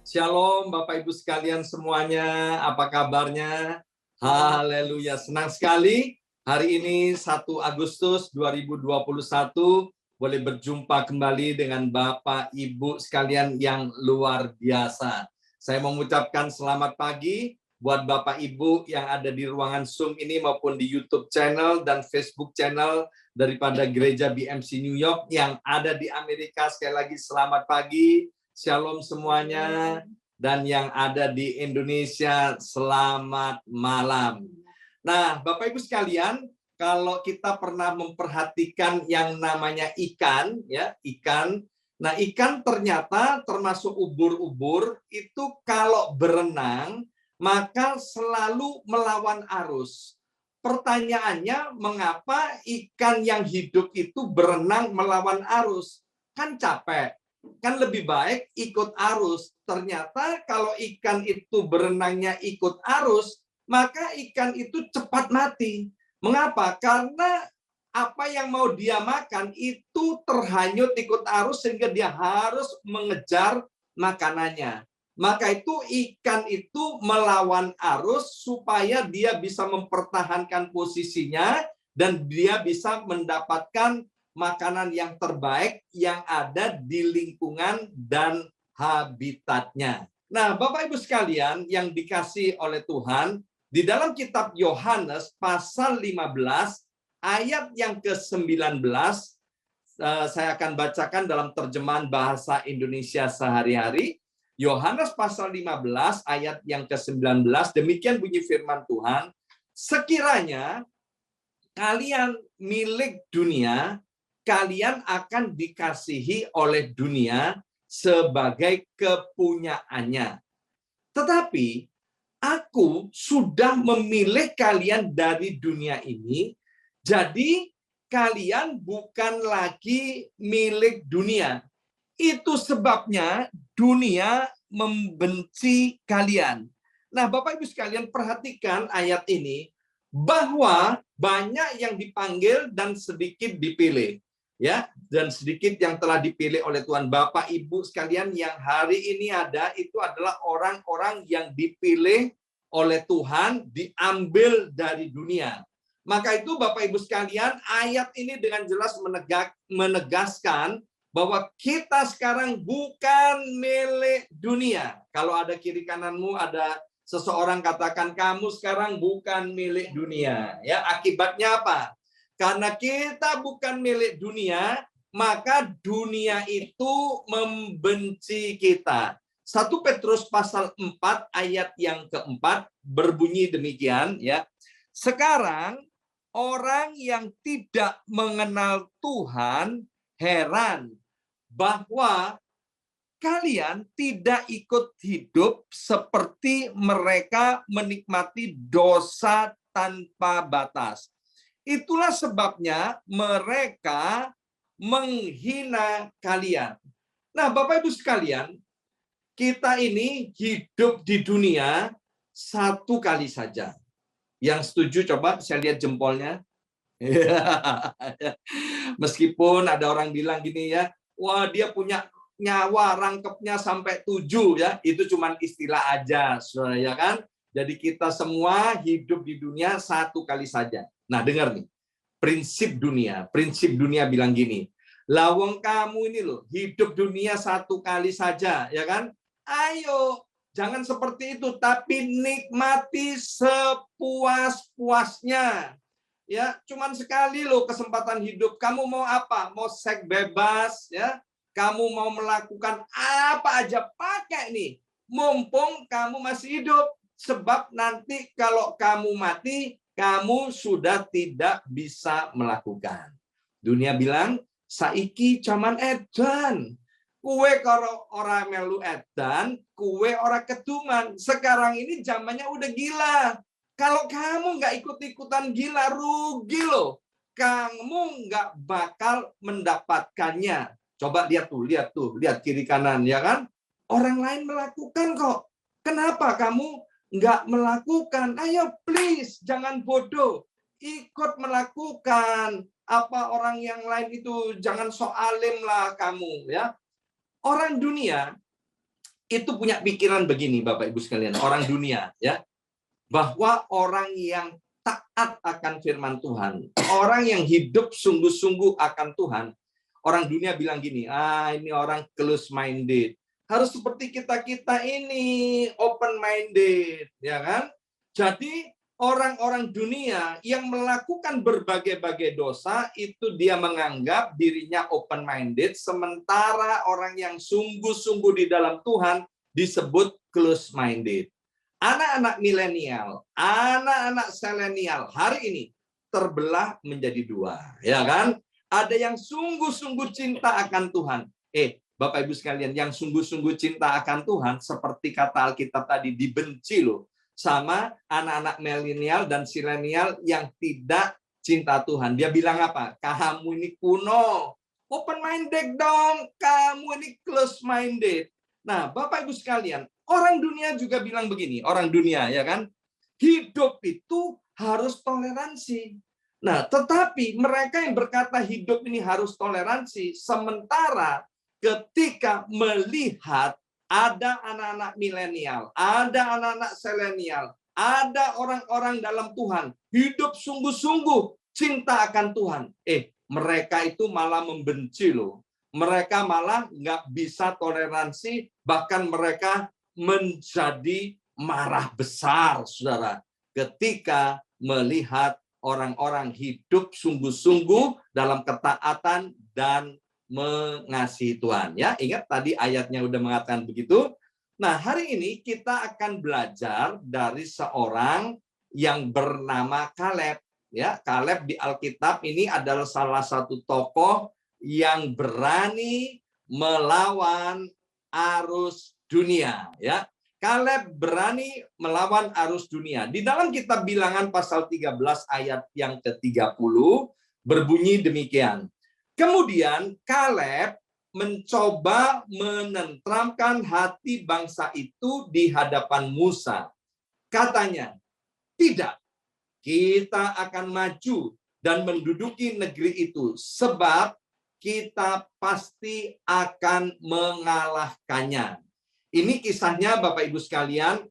Shalom Bapak Ibu sekalian semuanya, apa kabarnya? Haleluya, senang sekali hari ini 1 Agustus 2021 boleh berjumpa kembali dengan Bapak Ibu sekalian yang luar biasa. Saya mengucapkan selamat pagi buat Bapak Ibu yang ada di ruangan Zoom ini maupun di YouTube channel dan Facebook channel daripada Gereja BMC New York yang ada di Amerika. Sekali lagi selamat pagi. Shalom semuanya, dan yang ada di Indonesia, selamat malam. Nah, Bapak Ibu sekalian, kalau kita pernah memperhatikan yang namanya ikan, ya, ikan. Nah, ikan ternyata termasuk ubur-ubur itu kalau berenang maka selalu melawan arus. Pertanyaannya, mengapa ikan yang hidup itu berenang melawan arus? Kan capek. Kan lebih baik ikut arus. Ternyata kalau ikan itu berenangnya ikut arus, maka ikan itu cepat mati. Mengapa? Karena apa yang mau dia makan itu terhanyut ikut arus sehingga dia harus mengejar makanannya. Maka itu ikan itu melawan arus supaya dia bisa mempertahankan posisinya dan dia bisa mendapatkan makanan yang terbaik yang ada di lingkungan dan habitatnya. Nah, Bapak Ibu sekalian yang dikasihi oleh Tuhan, di dalam kitab Yohanes pasal 15 ayat yang ke-19, saya akan bacakan dalam terjemahan bahasa Indonesia sehari-hari. Yohanes pasal 15 ayat yang ke-19, demikian bunyi firman Tuhan, sekiranya kalian milik dunia, kalian akan dikasihi oleh dunia sebagai kepunyaannya. Tetapi aku sudah memilih kalian dari dunia ini, jadi kalian bukan lagi milik dunia. Itu sebabnya dunia membenci kalian. Nah, Bapak Ibu sekalian, perhatikan ayat ini, bahwa banyak yang dipanggil dan sedikit dipilih. Ya, dan sedikit yang telah dipilih oleh Tuhan. Bapak Ibu sekalian yang hari ini ada, itu adalah orang-orang yang dipilih oleh Tuhan, diambil dari dunia. Maka itu Bapak Ibu sekalian, ayat ini dengan jelas menegaskan bahwa kita sekarang bukan milik dunia. Kalau ada kiri kananmu, ada seseorang katakan, kamu sekarang bukan milik dunia. Ya, akibatnya apa? Karena kita bukan milik dunia, maka dunia itu membenci kita. 1 Petrus pasal 4 ayat yang keempat berbunyi demikian, ya. Sekarang orang yang tidak mengenal Tuhan heran bahwa kalian tidak ikut hidup seperti mereka menikmati dosa tanpa batas. Itulah sebabnya mereka menghina kalian. Nah, Bapak Ibu sekalian, kita ini hidup di dunia satu kali saja. Yang setuju coba saya lihat jempolnya. Meskipun ada orang bilang gini ya, wah dia punya nyawa rangkepnya sampai 7 ya, itu cuma istilah aja, saudara, ya kan? Jadi kita semua hidup di dunia satu kali saja. Nah, dengar nih, prinsip dunia bilang gini, lawang kamu ini loh, hidup dunia satu kali saja, ya kan? Ayo, jangan seperti itu, tapi nikmati sepuas-puasnya. Ya, cuman sekali loh kesempatan hidup. Kamu mau apa? Mau seks bebas, ya? Kamu mau melakukan apa aja pakai nih. Mumpung kamu masih hidup. Sebab nanti kalau kamu mati, kamu sudah tidak bisa melakukan. Dunia bilang, saiki cuman edan. Kue kalau orang melu edan, kue orang keduman. Sekarang ini zamannya udah gila. Kalau kamu nggak ikut-ikutan gila, rugi loh. Kamu nggak bakal mendapatkannya. Coba lihat tuh, lihat kiri kanan, ya kan? Orang lain melakukan kok. Kenapa kamu nggak melakukan? Ayo please, jangan bodoh. Ikut melakukan. Apa orang yang lain itu, jangan so alim lah kamu, ya. Orang dunia itu punya pikiran begini, Bapak Ibu sekalian, orang dunia, ya, bahwa orang yang taat akan firman Tuhan, orang yang hidup sungguh-sungguh akan Tuhan, orang dunia bilang gini, ini orang close minded. Harus seperti kita-kita ini, open minded, ya kan? Jadi orang-orang dunia yang melakukan berbagai-bagai dosa itu dia menganggap dirinya open minded, sementara orang yang sungguh-sungguh di dalam Tuhan disebut close minded. Anak-anak milenial, anak-anak selenial hari ini terbelah menjadi dua, ya kan? Ada yang sungguh-sungguh cinta akan Tuhan. Bapak Ibu sekalian, yang sungguh-sungguh cinta akan Tuhan, seperti kata Alkitab tadi, dibenci loh sama anak-anak milenial dan silenial yang tidak cinta Tuhan. Dia bilang apa? Kamu ini kuno, open minded dong, kamu ini close minded. Nah, Bapak Ibu sekalian, orang dunia juga bilang begini, orang dunia, ya kan? Hidup itu harus toleransi. Nah, tetapi mereka yang berkata hidup ini harus toleransi, sementara ketika melihat ada anak-anak milenial, ada anak-anak selenial, ada orang-orang dalam Tuhan, hidup sungguh-sungguh cinta akan Tuhan. Mereka itu malah membenci loh. Mereka malah nggak bisa toleransi, bahkan mereka menjadi marah besar, saudara, ketika melihat orang-orang hidup sungguh-sungguh dalam ketaatan dan mengasihi Tuhan. Ya, ingat tadi ayatnya udah mengatakan begitu. Nah, hari ini kita akan belajar dari seorang yang bernama Kaleb. Ya, Kaleb di Alkitab ini adalah salah satu tokoh yang berani melawan arus dunia. Ya, Kaleb berani melawan arus dunia. Di dalam kitab Bilangan pasal 13 ayat yang ke-30 berbunyi demikian. Kemudian Kaleb mencoba menenteramkan hati bangsa itu di hadapan Musa. Katanya, tidak, kita akan maju dan menduduki negeri itu, sebab kita pasti akan mengalahkannya. Ini kisahnya Bapak Ibu sekalian,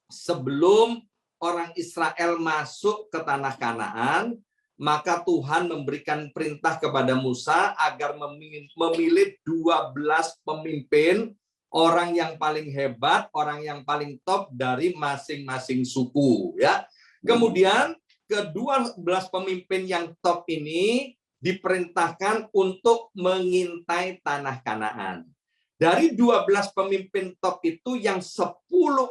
sebelum orang Israel masuk ke tanah Kanaan, maka Tuhan memberikan perintah kepada Musa agar memilih 12 pemimpin, orang yang paling hebat, orang yang paling top dari masing-masing suku, ya. Kemudian ke-12 pemimpin yang top ini diperintahkan untuk mengintai tanah Kanaan. Dari 12 pemimpin top itu yang 10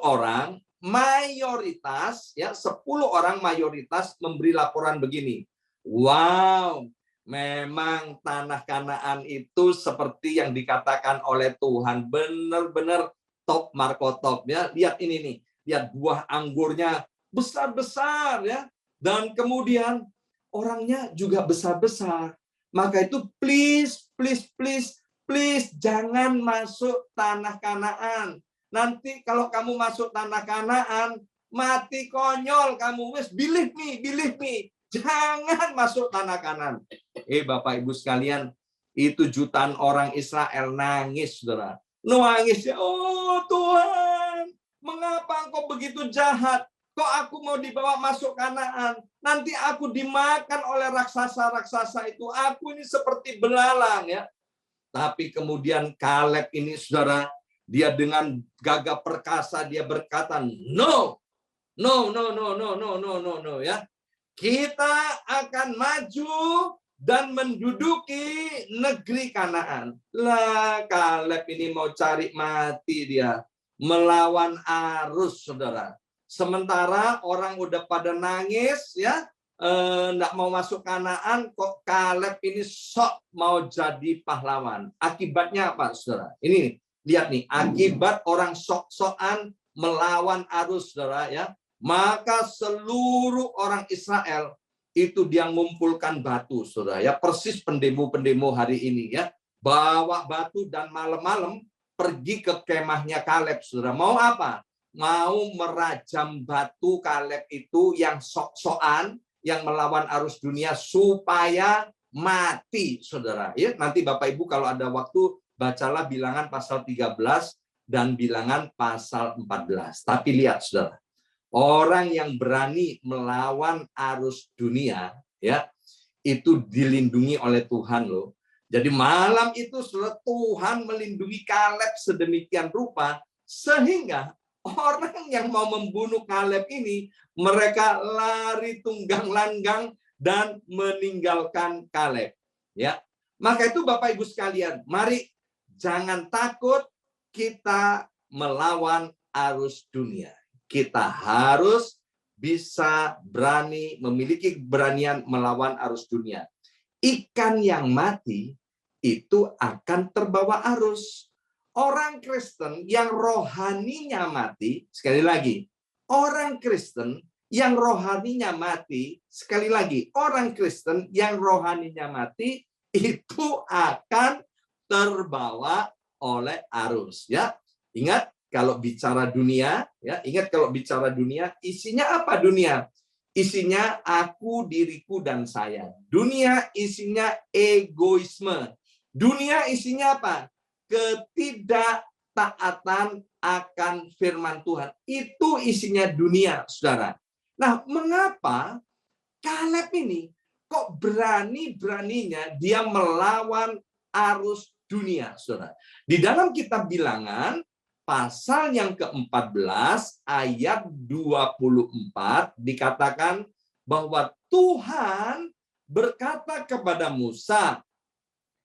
orang mayoritas, ya, 10 orang mayoritas memberi laporan begini. Wow, memang tanah Kanaan itu seperti yang dikatakan oleh Tuhan, benar-benar top Marco top, ya. Lihat ini nih, lihat buah anggurnya besar-besar, ya. Dan kemudian orangnya juga besar-besar. Maka itu please jangan masuk tanah Kanaan. Nanti kalau kamu masuk tanah Kanaan, mati konyol kamu. Wes, believe me. Jangan masuk tanah Kanaan. Bapak Ibu sekalian, itu jutaan orang Israel nangis, saudara. Nangis, ya, oh Tuhan, mengapa engkau begitu jahat? Kok aku mau dibawa masuk Kanaan? Nanti aku dimakan oleh raksasa-raksasa itu. Aku ini seperti belalang, ya. Tapi kemudian Kaleb ini, saudara, dia dengan gagah perkasa dia berkata, no, ya. Kita akan maju dan menduduki negeri Kanaan. Lah, Kaleb ini mau cari mati dia, melawan arus, saudara. Sementara orang udah pada nangis, ya, enggak mau masuk Kanaan, kok Kaleb ini sok mau jadi pahlawan. Akibatnya apa, saudara? Ini lihat nih, akibat orang sok-sokan melawan arus, saudara, ya. Maka seluruh orang Israel itu dia mengumpulkan batu, saudara, ya, persis pendemo-pendemo hari ini, ya, bawa batu dan malam-malam pergi ke kemahnya Kaleb, saudara. Mau apa? Mau merajam batu Kaleb itu yang sok-sokan, yang melawan arus dunia supaya mati, saudara. Ya, nanti Bapak Ibu kalau ada waktu bacalah Bilangan pasal 13 dan Bilangan pasal 14. Tapi lihat saudara, orang yang berani melawan arus dunia, ya, itu dilindungi oleh Tuhan loh. Jadi malam itu Tuhan melindungi Kaleb sedemikian rupa sehingga orang yang mau membunuh Kaleb ini mereka lari tunggang langgang dan meninggalkan Kaleb. Ya, maka itu Bapak Ibu sekalian, mari jangan takut kita melawan arus dunia. Kita harus bisa berani, memiliki keberanian melawan arus dunia. Ikan yang mati itu akan terbawa arus. Orang Kristen yang rohaninya mati, sekali lagi, orang Kristen yang rohaninya mati, sekali lagi, orang Kristen yang rohaninya mati itu akan terbawa oleh arus. Ya, ingat kalau bicara dunia, ya ingat kalau bicara dunia, isinya apa dunia? Isinya aku, diriku, dan saya. Dunia isinya egoisme. Dunia isinya apa? Ketidaktaatan akan firman Tuhan. Itu isinya dunia, saudara. Nah, mengapa Kaleb ini kok berani-beraninya dia melawan arus dunia, saudara? Di dalam kitab Bilangan, pasal yang ke-14 ayat 24 dikatakan bahwa Tuhan berkata kepada Musa,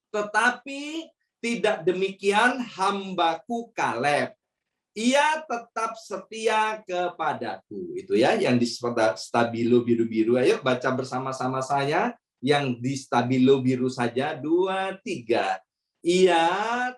tetapi tidak demikian hambaku Kaleb. Ia tetap setia kepadaku. Itu ya yang di stabilo biru-biru. Ayo baca bersama-sama saya yang di stabilo biru saja. 2, 3. Ia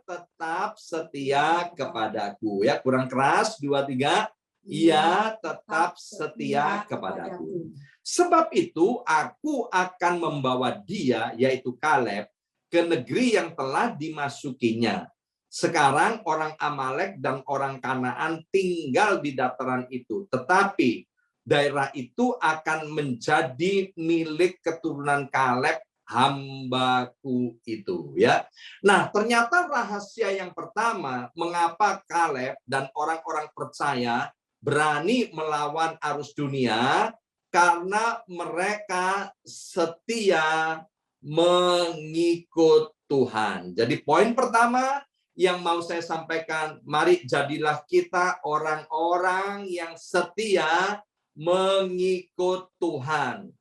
tetap setia kepadaku. Ya, kurang keras. 2, 3. Ia tetap setia kepadaku. Sebab itu aku akan membawa dia, yaitu Kaleb, ke negeri yang telah dimasukinya. Sekarang orang Amalek dan orang Kanaan tinggal di dataran itu. Tetapi daerah itu akan menjadi milik keturunan Kaleb, hambaku itu. Ya. Nah, ternyata rahasia yang pertama, mengapa Kaleb dan orang-orang percaya berani melawan arus dunia, karena mereka setia mengikut Tuhan. Jadi poin pertama yang mau saya sampaikan, mari jadilah kita orang-orang yang setia mengikut Tuhan.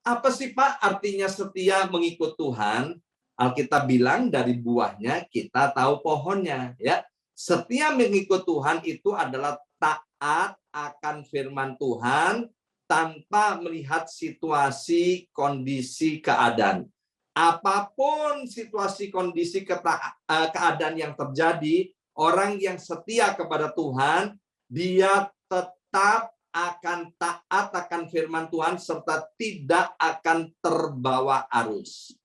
Apa sih Pak artinya setia mengikut Tuhan? Alkitab bilang dari buahnya kita tahu pohonnya, ya. Setia mengikut Tuhan itu adalah taat akan firman Tuhan tanpa melihat situasi, kondisi, keadaan. Apapun situasi, kondisi, keadaan yang terjadi, orang yang setia kepada Tuhan, dia tetap akan taat akan firman Tuhan serta tidak akan terbawa arus.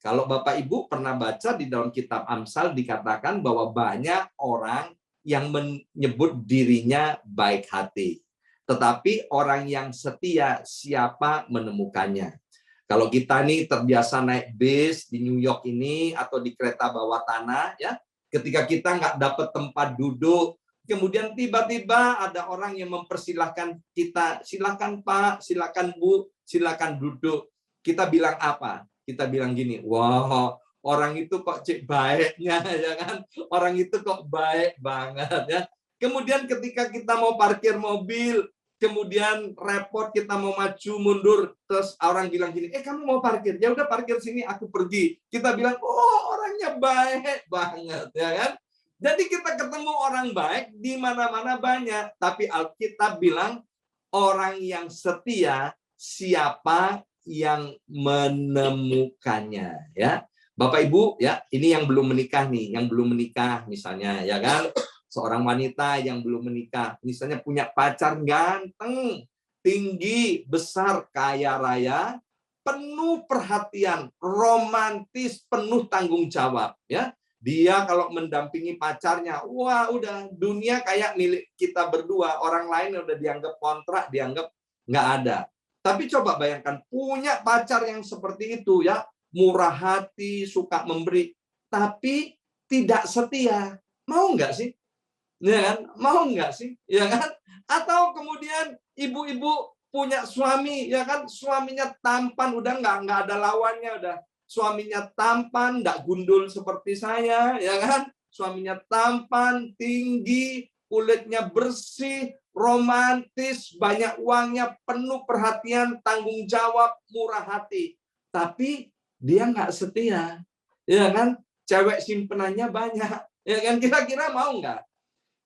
Kalau Bapak Ibu pernah baca di dalam kitab Amsal dikatakan bahwa banyak orang yang menyebut dirinya baik hati. Tetapi orang yang setia siapa menemukannya. Kalau kita nih terbiasa naik bis di New York ini atau di kereta bawah tanah, ya, ketika kita nggak dapat tempat duduk, kemudian tiba-tiba ada orang yang mempersilahkan kita, silakan Pak, silakan Bu, silakan duduk. Kita bilang apa? Kita bilang gini, wah, orang itu kok cek baiknya, ya kan? Orang itu kok baik banget, ya. Kemudian ketika kita mau parkir mobil, kemudian repot, kita mau maju mundur, terus orang bilang gini, kamu mau parkir? Ya udah parkir sini, aku pergi. Kita bilang, oh orangnya baik banget, ya kan? Jadi kita ketemu orang baik di mana-mana banyak, tapi Alkitab bilang orang yang setia siapa yang menemukannya, ya. Bapak Ibu, ya, ini yang belum menikah nih, yang belum menikah misalnya, ya kan? Seorang wanita yang belum menikah, misalnya punya pacar ganteng, tinggi, besar, kaya raya, penuh perhatian, romantis, penuh tanggung jawab, ya. Dia kalau mendampingi pacarnya, wah udah dunia kayak milik kita berdua, orang lain udah dianggap kontrak, dianggap nggak ada. Tapi coba bayangkan, punya pacar yang seperti itu, ya, murah hati, suka memberi, tapi tidak setia. Mau nggak sih? Ya kan? Mau nggak sih? Ya kan? Atau kemudian ibu-ibu punya suami, ya kan? Suaminya tampan, udah nggak ada lawannya, udah. Suaminya tampan, nggak gundul seperti saya, ya kan? Suaminya tampan, tinggi, kulitnya bersih, romantis, banyak uangnya, penuh perhatian, tanggung jawab, murah hati. Tapi dia nggak setia, ya kan? Cewek simpenannya banyak, ya kan? Kira-kira mau nggak?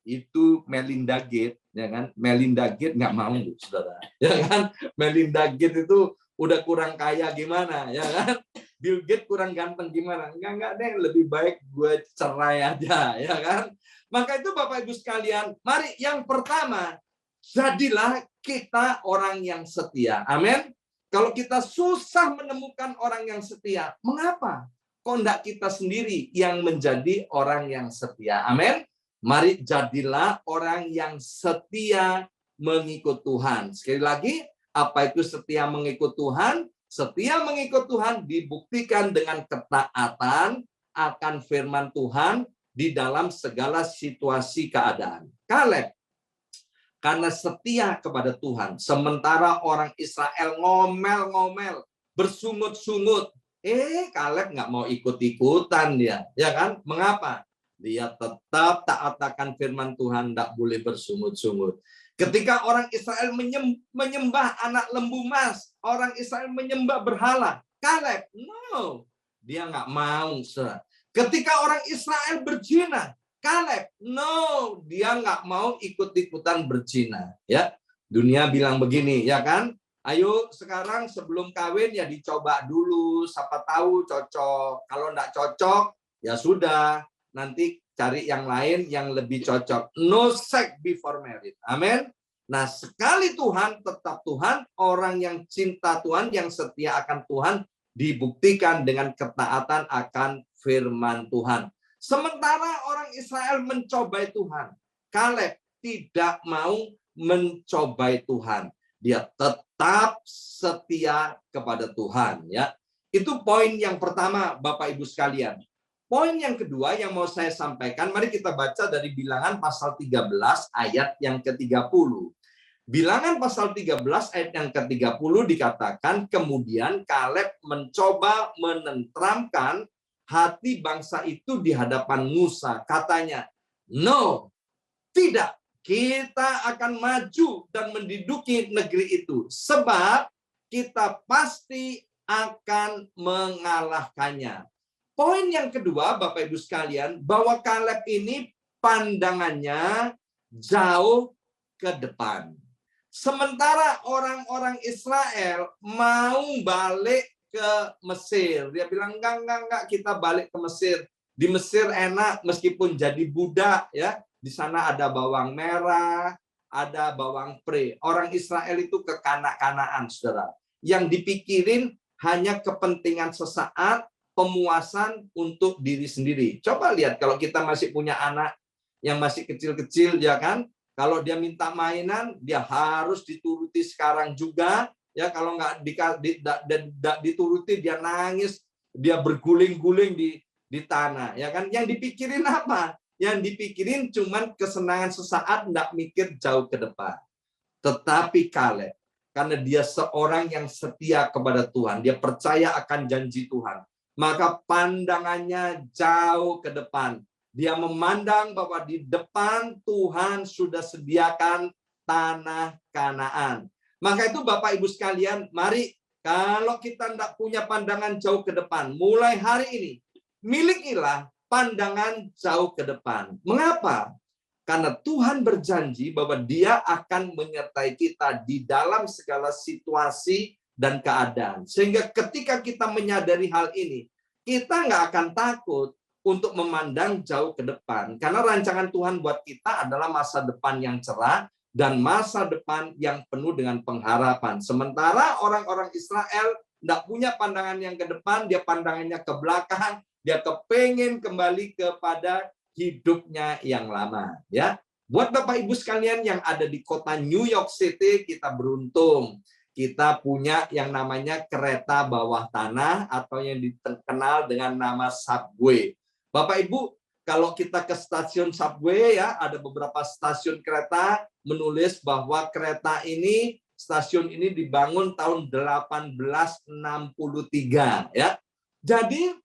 Itu Melinda Gates, ya kan? Melinda Gates nggak mau, saudara, ya kan? Melinda Gates itu udah kurang kaya gimana, ya kan? Bill Gates kurang ganteng gimana? Enggak deh, lebih baik gue cerai aja, ya kan? Maka itu Bapak Ibu sekalian, mari yang pertama, jadilah kita orang yang setia. Amin. Kalau kita susah menemukan orang yang setia, mengapa? Kok enggak kita sendiri yang menjadi orang yang setia? Amin. Mari jadilah orang yang setia mengikut Tuhan. Sekali lagi, apa itu setia mengikut Tuhan? Setia mengikut Tuhan dibuktikan dengan ketaatan akan firman Tuhan di dalam segala situasi keadaan. Kaleb, karena setia kepada Tuhan, sementara orang Israel ngomel-ngomel, bersungut-sungut, Kaleb nggak mau ikut-ikutan dia, ya kan? Mengapa? Dia tetap taat akan firman Tuhan, tidak boleh bersungut-sungut. Ketika orang Israel menyembah anak lembu emas, orang Israel menyembah berhala, Kaleb, no, dia nggak mau. Ketika orang Israel berzina, Kaleb, no, dia nggak mau ikut-ikutan berzina. Ya, dunia bilang begini, ya kan? Ayo sekarang sebelum kawin ya dicoba dulu, siapa tahu cocok. Kalau nggak cocok, ya sudah. Nanti cari yang lain yang lebih cocok. No sex before marriage. Amin. Nah, sekali Tuhan, tetap Tuhan. Orang yang cinta Tuhan, yang setia akan Tuhan, dibuktikan dengan ketaatan akan firman Tuhan. Sementara orang Israel mencobai Tuhan. Kaleb tidak mau mencobai Tuhan. Dia tetap setia kepada Tuhan. Ya, itu poin yang pertama, Bapak Ibu sekalian. Poin yang kedua yang mau saya sampaikan, mari kita baca dari Bilangan pasal 13 ayat yang ke-30. Bilangan pasal 13 ayat yang ke-30 dikatakan, kemudian Kaleb mencoba menenteramkan hati bangsa itu di hadapan Musa. Katanya, no, tidak, kita akan maju dan menduduki negeri itu. Sebab kita pasti akan mengalahkannya. Poin yang kedua, Bapak Ibu sekalian, bahwa Kaleb ini pandangannya jauh ke depan. Sementara orang-orang Israel mau balik ke Mesir. Dia bilang, enggak, kita balik ke Mesir. Di Mesir enak meskipun jadi budak, ya. Di sana ada bawang merah, ada bawang pre. Orang Israel itu kekanak-kanaan, saudara. Yang dipikirin hanya kepentingan sesaat, pemuasan untuk diri sendiri. Coba lihat kalau kita masih punya anak yang masih kecil-kecil, ya kan? Kalau dia minta mainan, dia harus dituruti sekarang juga. Ya, kalau nggak dituruti, dia nangis, dia berguling-guling di tanah. Ya kan? Yang dipikirin apa? Yang dipikirin cuman kesenangan sesaat, nggak mikir jauh ke depan. Tetapi Kaleb, karena dia seorang yang setia kepada Tuhan, dia percaya akan janji Tuhan, maka pandangannya jauh ke depan. Dia memandang bahwa di depan Tuhan sudah sediakan tanah Kanaan. Maka itu Bapak Ibu sekalian, mari kalau kita tidak punya pandangan jauh ke depan, mulai hari ini, milikilah pandangan jauh ke depan. Mengapa? Karena Tuhan berjanji bahwa Dia akan menyertai kita di dalam segala situasi dan keadaan. Sehingga ketika kita menyadari hal ini, kita nggak akan takut untuk memandang jauh ke depan. Karena rancangan Tuhan buat kita adalah masa depan yang cerah dan masa depan yang penuh dengan pengharapan. Sementara orang-orang Israel nggak punya pandangan yang ke depan, dia pandangannya ke belakang, dia kepengen kembali kepada hidupnya yang lama. Ya, buat Bapak Ibu sekalian yang ada di kota New York City, kita beruntung. Kita punya yang namanya kereta bawah tanah atau yang dikenal dengan nama subway. Bapak Ibu, kalau kita ke stasiun subway ya, ada beberapa stasiun kereta menulis bahwa kereta ini, stasiun ini dibangun tahun 1863 ya. Jadi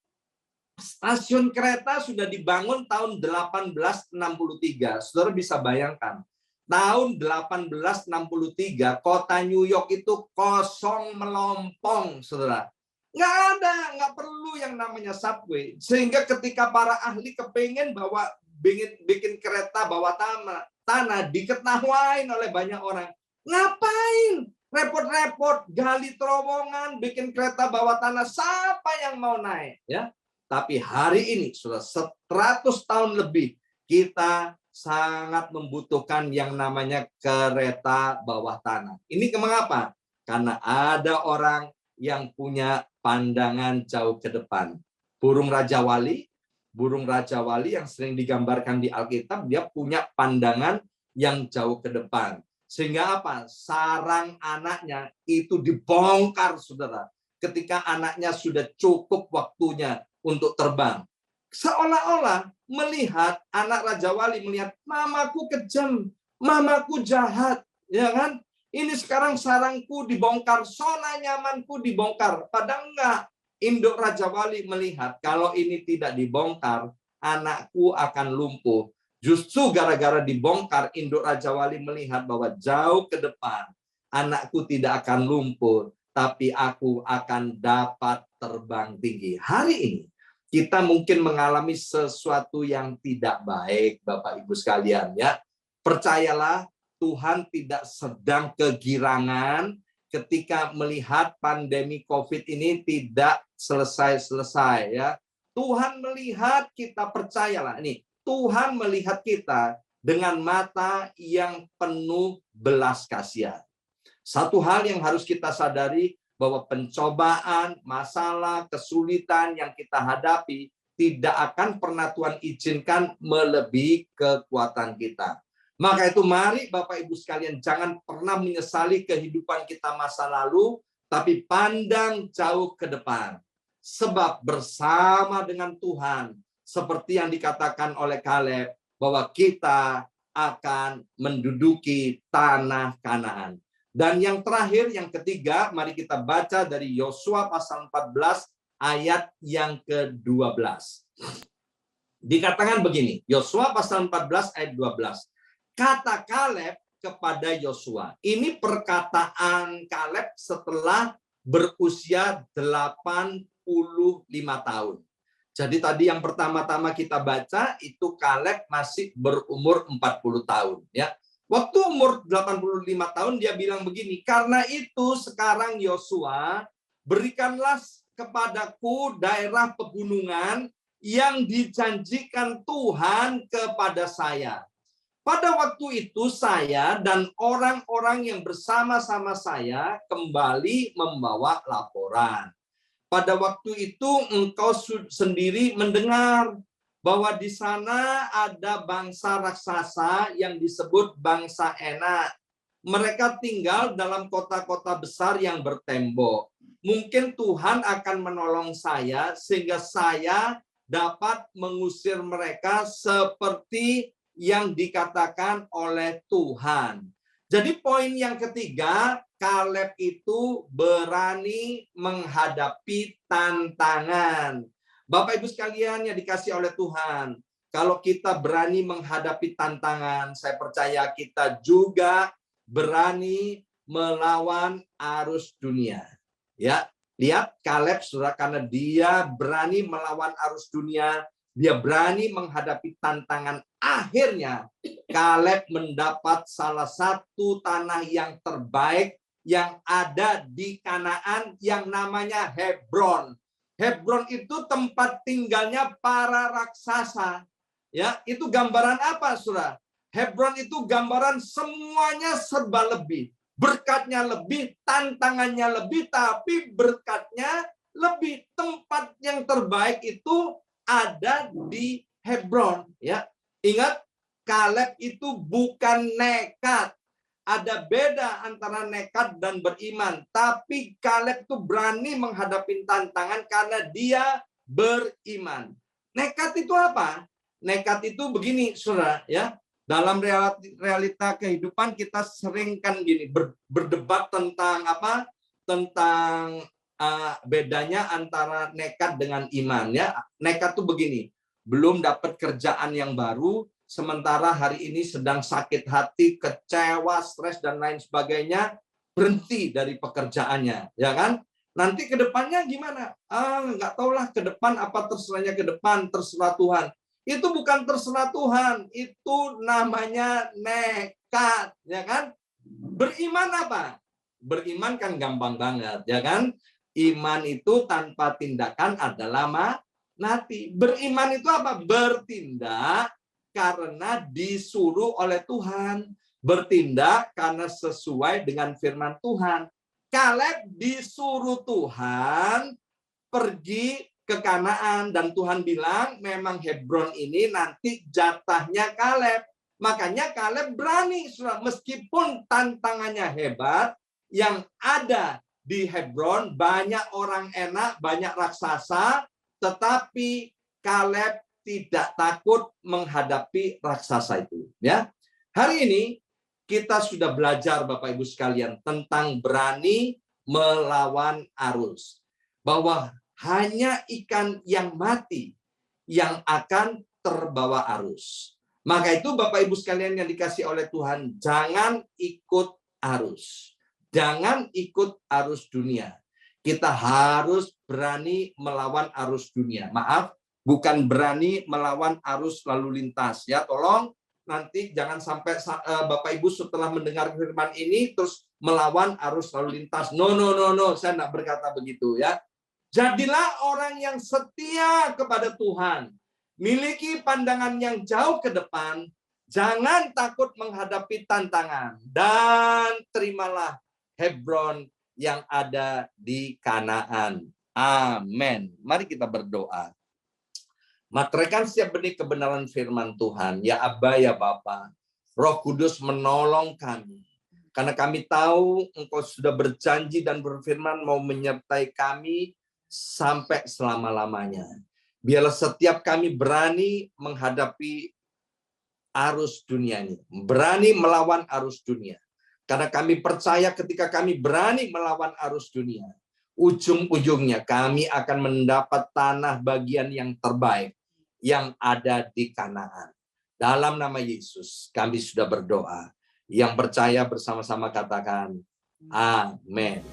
stasiun kereta sudah dibangun tahun 1863. Saudara bisa bayangkan, tahun 1863 kota New York itu kosong melompong, saudara. Nggak perlu yang namanya subway. Sehingga ketika para ahli kepengen bikin kereta bawah tanah, diketawain oleh banyak orang. Ngapain? Repot-repot, gali terowongan, bikin kereta bawah tanah, siapa yang mau naik? Ya. Tapi hari ini, sudah 100 tahun lebih, kita sangat membutuhkan yang namanya kereta bawah tanah. Ini mengapa? Karena ada orang yang punya pandangan jauh ke depan. Burung Raja Wali yang sering digambarkan di Alkitab, dia punya pandangan yang jauh ke depan. Sehingga apa? Sarang anaknya itu dibongkar, saudara. Ketika anaknya sudah cukup waktunya untuk terbang. Seolah-olah melihat anak Raja Wali melihat, mamaku kejam, mamaku jahat, ya kan? Ini sekarang sarangku dibongkar, zona nyamanku dibongkar. Padahal enggak. Induk Raja Wali melihat kalau ini tidak dibongkar, anakku akan lumpuh. Justru gara-gara dibongkar, induk Raja Wali melihat bahwa jauh ke depan, anakku tidak akan lumpuh, tapi aku akan dapat terbang tinggi. Hari ini, kita mungkin mengalami sesuatu yang tidak baik, Bapak Ibu sekalian, ya. Percayalah, Tuhan tidak sedang kegirangan ketika melihat pandemi COVID ini tidak selesai-selesai, ya. Tuhan melihat kita, percayalah ini, Tuhan melihat kita dengan mata yang penuh belas kasihan. Satu hal yang harus kita sadari bahwa pencobaan, masalah, kesulitan yang kita hadapi tidak akan pernah Tuhan izinkan melebihi kekuatan kita. Maka itu mari Bapak Ibu sekalian jangan pernah menyesali kehidupan kita masa lalu, tapi pandang jauh ke depan. Sebab bersama dengan Tuhan, seperti yang dikatakan oleh Kaleb, bahwa kita akan menduduki tanah Kanaan. Dan yang terakhir, yang ketiga, mari kita baca dari Yosua pasal 14 ayat yang ke-12. Dikatakan begini, Yosua pasal 14 ayat 12. Kata Kaleb kepada Yosua. Ini perkataan Kaleb setelah berusia 85 tahun. Jadi tadi yang pertama-tama kita baca itu Kaleb masih berumur 40 tahun, ya. Waktu umur 85 tahun dia bilang begini, karena itu sekarang Yosua, berikanlah kepadaku daerah pegunungan yang dijanjikan Tuhan kepada saya. Pada waktu itu saya dan orang-orang yang bersama-sama saya kembali membawa laporan. Pada waktu itu engkau sendiri mendengar bahwa di sana ada bangsa raksasa yang disebut bangsa Enak. Mereka tinggal dalam kota-kota besar yang bertembok. Mungkin Tuhan akan menolong saya sehingga saya dapat mengusir mereka seperti yang dikatakan oleh Tuhan. Jadi poin yang ketiga, Kaleb itu berani menghadapi tantangan. Bapak Ibu sekalian yang dikasih oleh Tuhan, kalau kita berani menghadapi tantangan, saya percaya kita juga berani melawan arus dunia. Ya, lihat Kaleb, saudara, karena dia berani melawan arus dunia, dia berani menghadapi tantangan. Akhirnya Kaleb mendapat salah satu tanah yang terbaik yang ada di Kanaan yang namanya Hebron. Hebron itu tempat tinggalnya para raksasa. Ya, itu gambaran apa, Saudara? Hebron itu gambaran semuanya serba lebih. Berkatnya lebih, tantangannya lebih, tapi berkatnya lebih. Tempat yang terbaik itu ada di Hebron, ya. Ingat, Kaleb itu bukan nekat. Ada beda antara nekat dan beriman. Tapi Kaleb itu berani menghadapi tantangan karena dia beriman. Nekat itu apa? Nekat itu begini, saudara, ya. Dalam realita kehidupan kita sering kan gini berdebat tentang apa? Tentang bedanya antara nekat dengan iman, ya. Nekat tuh begini, belum dapat kerjaan yang baru, sementara hari ini sedang sakit hati, kecewa, stres dan lain sebagainya, berhenti dari pekerjaannya, ya kan? Nanti ke depannya gimana? Nggak tahulah ke depan, apa terserahnya ke depan, terserah Tuhan. Itu bukan terserah Tuhan, itu namanya nekat, ya kan? Beriman apa? Beriman kan gampang banget, ya kan? Iman itu tanpa tindakan adalah mati. Beriman itu apa? Bertindak karena disuruh oleh Tuhan. Bertindak karena sesuai dengan firman Tuhan. Kaleb disuruh Tuhan pergi ke Kanaan, dan Tuhan bilang memang Hebron ini nanti jatahnya Kaleb. Makanya Kaleb berani, meskipun tantangannya hebat, yang ada di Hebron banyak orang enak, banyak raksasa, tetapi Kaleb tidak takut menghadapi raksasa itu. Ya, hari ini kita sudah belajar, Bapak Ibu sekalian, tentang berani melawan arus. Bahwa hanya ikan yang mati yang akan terbawa arus. Maka itu Bapak Ibu sekalian yang dikasih oleh Tuhan, jangan ikut arus. Jangan ikut arus dunia. Kita harus berani melawan arus dunia. Maaf, bukan berani melawan arus lalu lintas. Ya, tolong nanti jangan sampai Bapak Ibu setelah mendengar firman ini terus melawan arus lalu lintas. No, saya tidak berkata begitu, ya. Jadilah orang yang setia kepada Tuhan. Miliki pandangan yang jauh ke depan. Jangan takut menghadapi tantangan. Dan terimalah Hebron yang ada di Kanaan. Amin. Mari kita berdoa. Materaikan setiap benih kebenaran firman Tuhan. Ya Aba, ya Bapa. Roh Kudus menolong kami. Karena kami tahu Engkau sudah berjanji dan berfirman mau menyertai kami sampai selama-lamanya. Biarlah setiap kami berani menghadapi arus dunia ini. Berani melawan arus dunia. Karena kami percaya ketika kami berani melawan arus dunia, ujung-ujungnya kami akan mendapat tanah bagian yang terbaik yang ada di Kanaan. Dalam nama Yesus, kami sudah berdoa. Yang percaya bersama-sama katakan, amin.